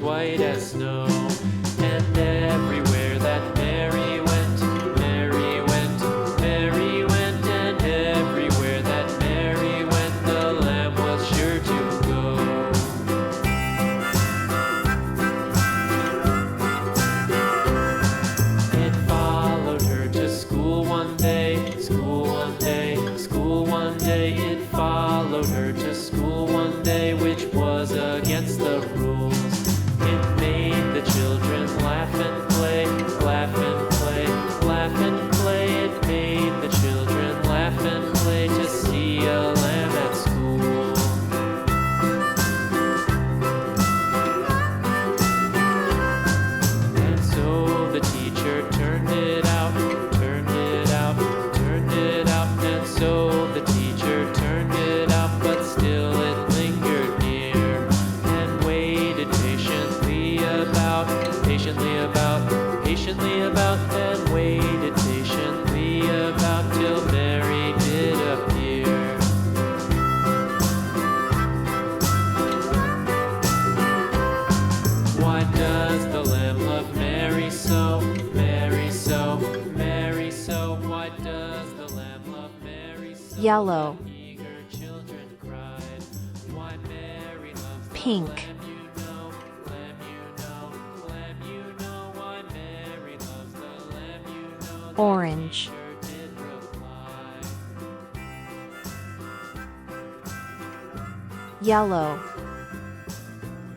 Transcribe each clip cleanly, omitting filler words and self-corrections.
white as snow. And everywhere that Mary went, Mary went, Mary went, and everywhere that Mary went, the lamb was sure to go. It followed her to school one day, school one day, school one day. It followed her to school one day, which was against the rules. It made the children laugh and play, laugh and play, laugh and play. It made the children laugh and play to see a lamb at school. And so the teacher turned it out, turned it out, turned it out. And so the teacher turned it out, but still it lingered near and waited patiently about, and waited patiently about till Mary did appear. Why does the lamb love Mary so, Mary so, Mary so? Why does the lamb love Mary so? Yellow. Eager children cried. Why Mary loves the Pink. lamb, you know, lamb, you know, lamb, you know. Why Mary loves the lamb, you know. The Orange. teacher did reply. Yellow.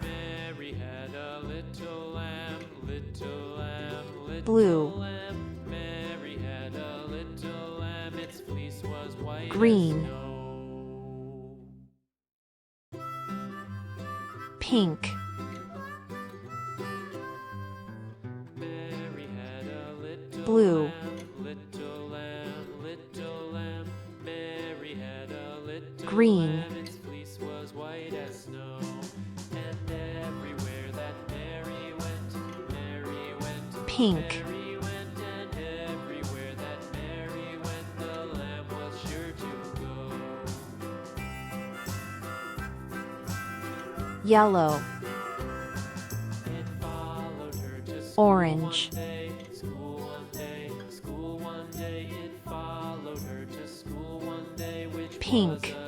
Mary had a little lamb, little lamb, little Blue. lamb. Mary had a little lamb, its fleece was white Green. as snow. Pink. Mary had a little Blue. lamb, little lamb, little lamb. Mary had a little Green. lamb, its fleece was white as snow. And everywhere that Mary went, Mary went, Pink. Mary went, and everywhere that Mary went, the lamb was sure to go. Yellow. It followed her to school Orange. one day, school one day, school one day. It followed her to school one day, which Pink. was